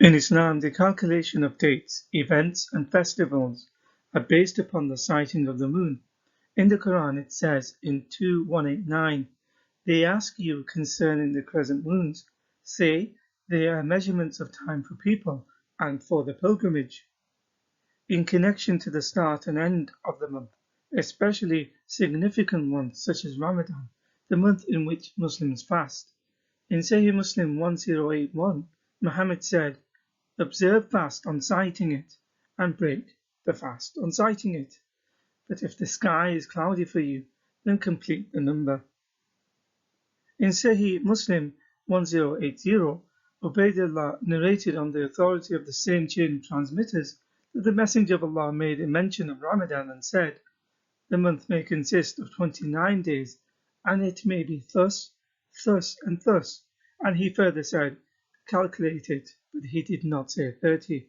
In Islam, the calculation of dates, events, and festivals are based upon the sighting of the moon. In the Quran, it says in 2:189, "They ask you concerning the crescent moons. Say, they are measurements of time for people and for the pilgrimage." In connection to the start and end of the month, especially significant months such as Ramadan, the month in which Muslims fast. In Sahih Muslim 1081, Muhammad said, "Observe fast on sighting it, and break the fast on sighting it. But if the sky is cloudy for you, then complete the number." In Sahih Muslim 1080, Ubaidullah narrated on the authority of the same chain of transmitters that the Messenger of Allah made a mention of Ramadan and said, "The month may consist of 29 days, and it may be thus, thus, and thus." And he further said, "Calculate it," but he did not say 30.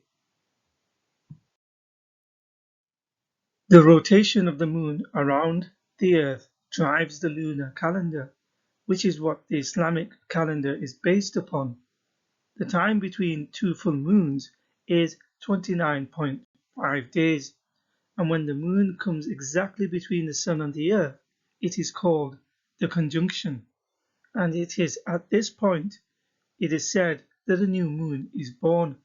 The rotation of the moon around the earth drives the lunar calendar, which is what the Islamic calendar is based upon. The time between two full moons is 29.5 days, and when the moon comes exactly between the sun and the earth, it is called the conjunction, and it is at this point it is said that a new moon is born.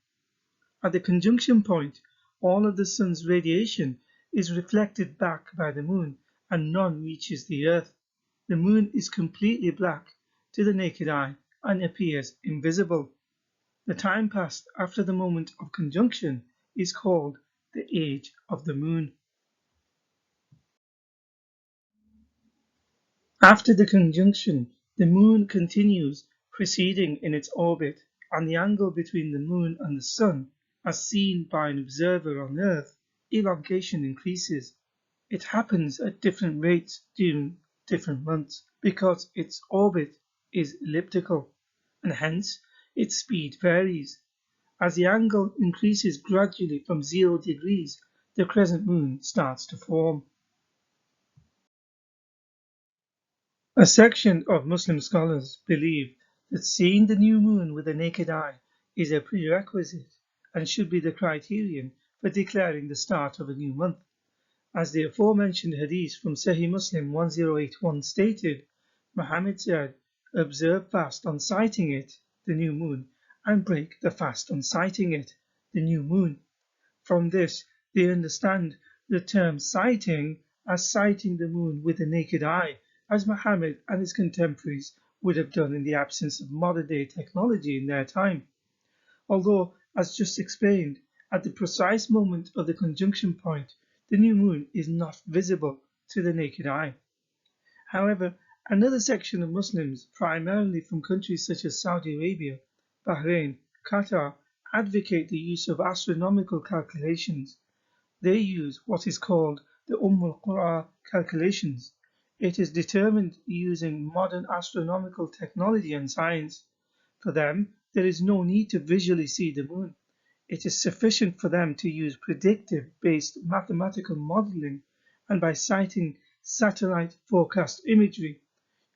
At the conjunction point, all of the sun's radiation is reflected back by the moon, and none reaches the earth. The moon is completely black to the naked eye and appears invisible. The time passed after the moment of conjunction is called the age of the moon. After the conjunction, the moon continues proceeding in its orbit, and the angle between the moon and the sun, as seen by an observer on Earth, elongation increases. It happens at different rates during different months because its orbit is elliptical, and hence its speed varies. As the angle increases gradually from 0 degrees, the crescent moon starts to form. A section of Muslim scholars believe that seeing the new moon with the naked eye is a prerequisite and should be the criterion for declaring the start of a new month. As the aforementioned hadith from Sahih Muslim 1081 stated, Muhammad said, "Observe fast on sighting it, the new moon, and break the fast on sighting it, the new moon." From this, they understand the term sighting as sighting the moon with the naked eye, as Muhammad and his contemporaries would have done in the absence of modern-day technology in their time. Although, as just explained, at the precise moment of the conjunction point, the new moon is not visible to the naked eye. However, another section of Muslims, primarily from countries such as Saudi Arabia, Bahrain, Qatar, advocate the use of astronomical calculations. They use what is called the al-Qura calculations. It is determined using modern astronomical technology and science. For them, there is no need to visually see the moon. It is sufficient for them to use predictive-based mathematical modeling and by citing satellite forecast imagery.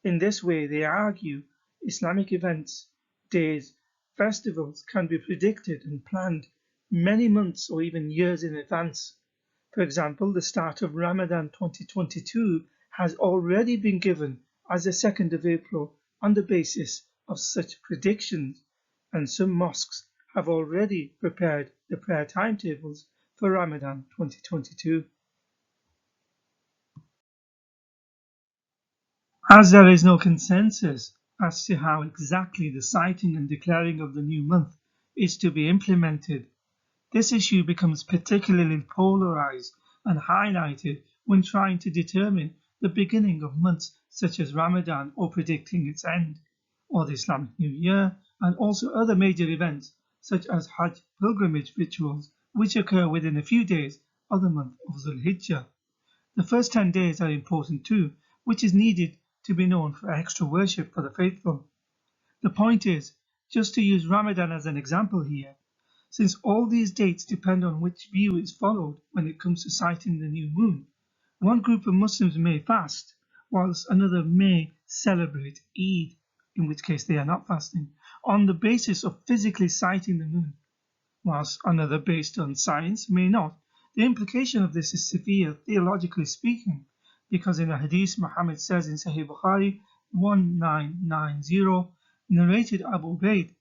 In this way, they argue, Islamic events, days, festivals can be predicted and planned many months or even years in advance. For example, the start of Ramadan 2022 has already been given as the 2nd of April on the basis of such predictions, and some mosques have already prepared the prayer timetables for Ramadan 2022. As there is no consensus as to how exactly the sighting and declaring of the new month is to be implemented. This issue becomes particularly polarized and highlighted when trying to determine the beginning of months such as Ramadan or predicting its end, or the Islamic New Year, and also other major events such as Hajj pilgrimage rituals, which occur within a few days of the month of Dhul-Hijjah. The first 10 days are important too, which is needed to be known for extra worship for the faithful. The point is, just to use Ramadan as an example here, since all these dates depend on which view is followed when it comes to sighting the new moon, one group of Muslims may fast, whilst another may celebrate Eid, in which case they are not fasting, on the basis of physically sighting the moon, whilst another based on science may not. The implication of this is severe, theologically speaking, because in a hadith Muhammad says in Sahih Bukhari 1990, narrated Abu Ubaid,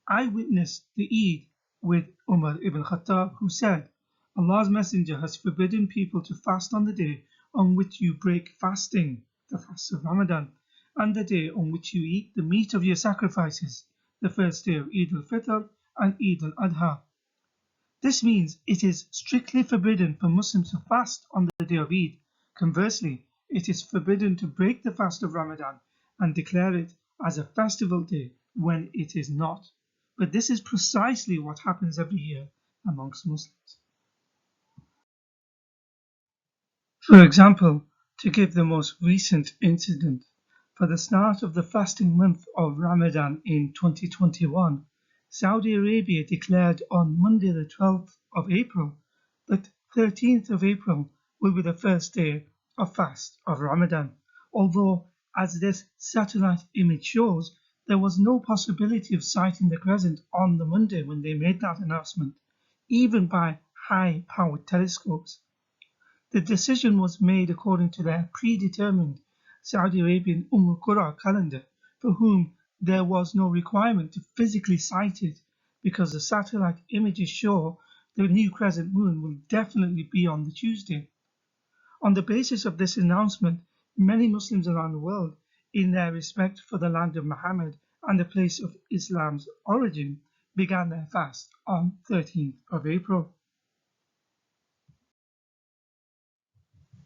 I witnessed the Eid with Umar ibn Khattab, who said, Allah's Messenger has forbidden people to fast on the day on which you break fasting, the fast of Ramadan, and the day on which you eat the meat of your sacrifices, the first day of Eid al-Fitr and Eid al-Adha. This means it is strictly forbidden for Muslims to fast on the day of Eid. Conversely, it is forbidden to break the fast of Ramadan and declare it as a festival day when it is not. But this is precisely what happens every year amongst Muslims. For example, to give the most recent incident, for the start of the fasting month of Ramadan in 2021, Saudi Arabia declared on Monday the 12th of April that 13th of April will be the first day of fast of Ramadan, although, as this satellite image shows, there was no possibility of sighting the crescent on the Monday when they made that announcement, even by high-powered telescopes. The decision was made according to their predetermined Saudi Arabian Qura calendar, for whom there was no requirement to physically sight it, because the satellite images show the new crescent moon will definitely be on the Tuesday. On the basis of this announcement, many Muslims around the world, in their respect for the land of Muhammad and the place of Islam's origin, began their fast on 13th of April.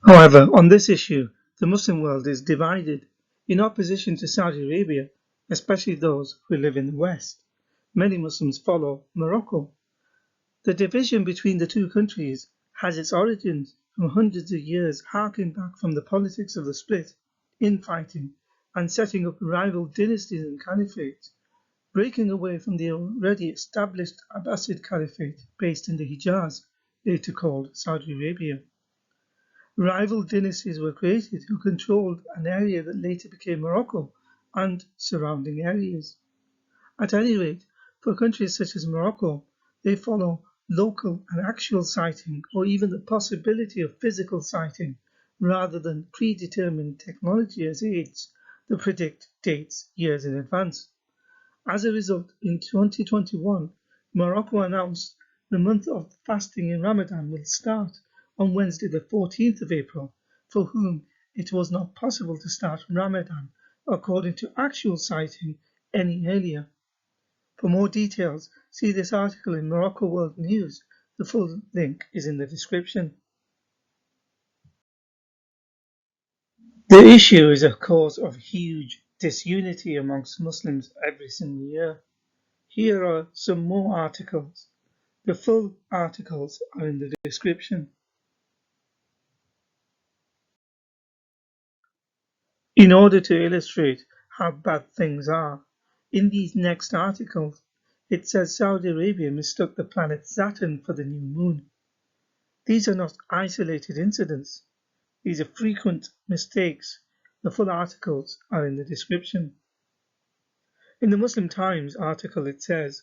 However, on this issue, the Muslim world is divided. In opposition to Saudi Arabia, especially those who live in the West, many Muslims follow Morocco. The division between the two countries has its origins from hundreds of years harking back from the politics of the split, infighting, and setting up rival dynasties and caliphates, breaking away from the already established Abbasid Caliphate based in the Hijaz, later called Saudi Arabia. Rival dynasties were created who controlled an area that later became Morocco and surrounding areas. At any rate, for countries such as Morocco, they follow local and actual sighting or even the possibility of physical sighting rather than predetermined technology as aids that predict dates years in advance. As a result, in 2021, Morocco announced the month of fasting in Ramadan will start on Wednesday the 14th of April, for whom it was not possible to start Ramadan according to actual sighting any earlier. For more details, see this article in Morocco World News. The full link is in the description. The issue is a cause of huge disunity amongst Muslims every single year. Here are some more articles. The full articles are in the description. In order to illustrate how bad things are, in these next articles, it says Saudi Arabia mistook the planet Saturn for the new moon. These are not isolated incidents. These are frequent mistakes. The full articles are in the description. In the Muslim Times article it says,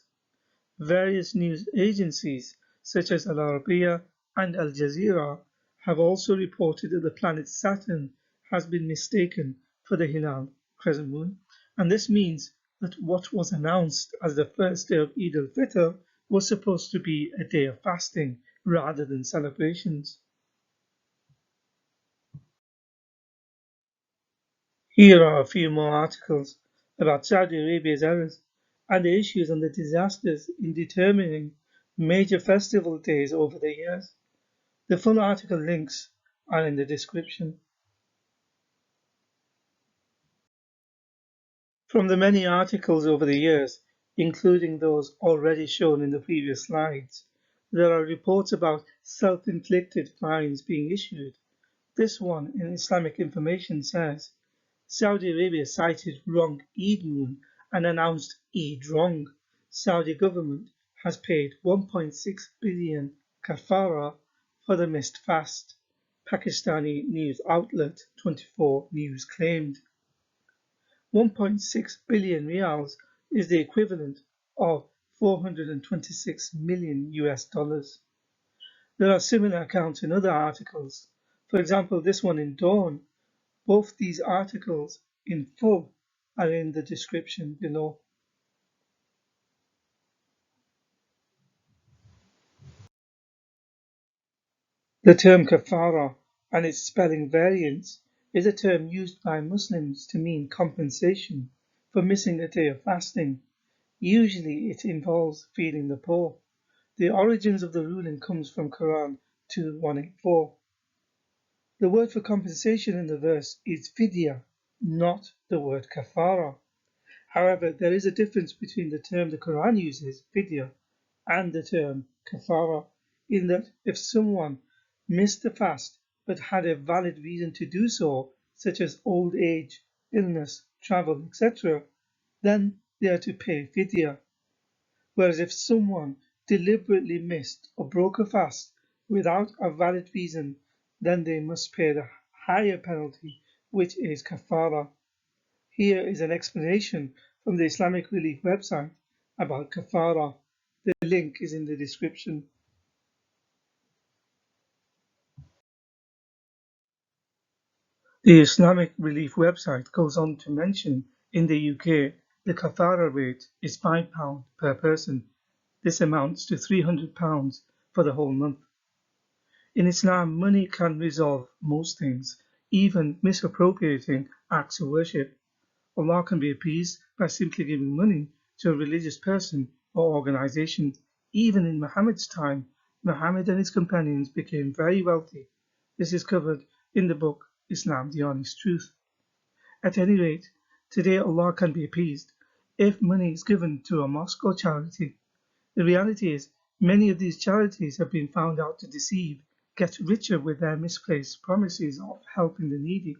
various news agencies such as Al Arabiya and Al Jazeera have also reported that the planet Saturn has been mistaken for the Hilal crescent moon, and this means that what was announced as the first day of Eid al-Fitr was supposed to be a day of fasting rather than celebrations. Here are a few more articles. about Saudi Arabia's errors and the issues and the disasters in determining major festival days over the years. The full article links are in the description. From the many articles over the years, including those already shown in the previous slides, there are reports about self-inflicted fines being issued. This one in Islamic Information says, Saudi Arabia cited wrong Eid moon and announced Eid wrong. Saudi government has paid 1.6 billion kafara for the missed fast. Pakistani news outlet 24 News claimed. 1.6 billion rials is the equivalent of 426 million US dollars. There are similar accounts in other articles. For example, this one in Dawn. Both these articles in full are in the description below. The term kafara and its spelling variants is a term used by Muslims to mean compensation for missing a day of fasting. Usually it involves feeding the poor. The origins of the ruling comes from Quran 2:184. The word for compensation in the verse is fidya, not the word kafara. However, there is a difference between the term the Quran uses, fidya, and the term kafara, in that if someone missed the fast but had a valid reason to do so, such as old age, illness, travel, etc., then they are to pay fidya. Whereas if someone deliberately missed or broke a fast without a valid reason, then they must pay the higher penalty, which is kafara. Here is an explanation from the Islamic Relief website about kafara. The link is in the description. The Islamic Relief website goes on to mention in the UK the kafara rate is £5 per person. This amounts to £300 for the whole month. In Islam, money can resolve most things, even misappropriating acts of worship. Allah can be appeased by simply giving money to a religious person or organization. Even in Muhammad's time, Muhammad and his companions became very wealthy. This is covered in the book Islam, the Honest Truth. At any rate, today Allah can be appeased if money is given to a mosque or charity. The reality is, many of these charities have been found out to deceive, get richer with their misplaced promises of helping the needy.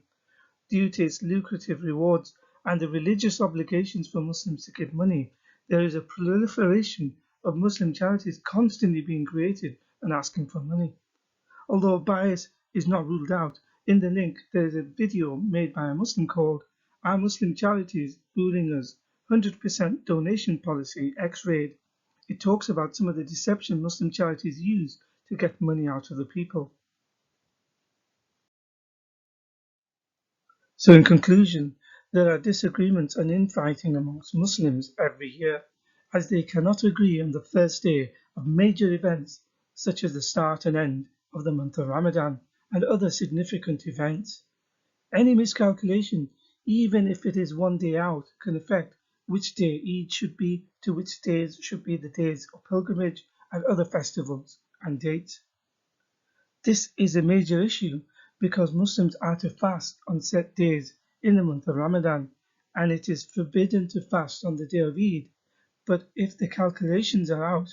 Due to its lucrative rewards and the religious obligations for Muslims to give money, there is a proliferation of Muslim charities constantly being created and asking for money. Although bias is not ruled out, in the link there is a video made by a Muslim called Are Muslim Charities Ruling Us? 100% Donation Policy X-Rayed. It talks about some of the deception Muslim charities use to get money out of the people. So in conclusion, there are disagreements and infighting amongst Muslims every year, as they cannot agree on the first day of major events such as the start and end of the month of Ramadan and other significant events. Any miscalculation, even if it is one day out, can affect which day Eid should be to which days should be the days of pilgrimage and other festivals and dates. This is a major issue because Muslims are to fast on set days in the month of Ramadan, and it is forbidden to fast on the day of Eid. But if the calculations are out,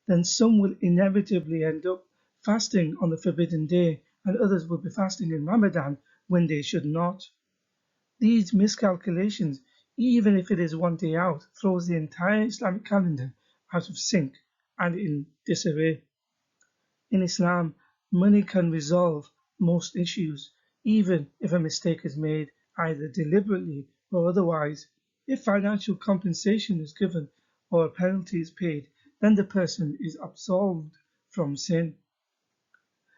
then some will inevitably end up fasting on the forbidden day, and others will be fasting in Ramadan when they should not. These miscalculations, even if it is one day out, throws the entire Islamic calendar out of sync and in disarray. In Islam, money can resolve most issues, even if a mistake is made, either deliberately or otherwise. If financial compensation is given or a penalty is paid, then the person is absolved from sin.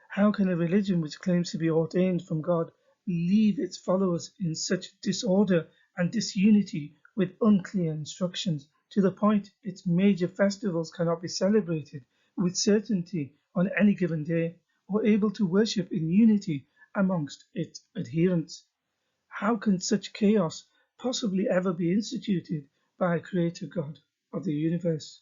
How can a religion which claims to be ordained from God leave its followers in such disorder and disunity with unclear instructions to the point its major festivals cannot be celebrated with certainty on any given day or able to worship in unity amongst its adherents? How can such chaos possibly ever be instituted by a creator God of the universe.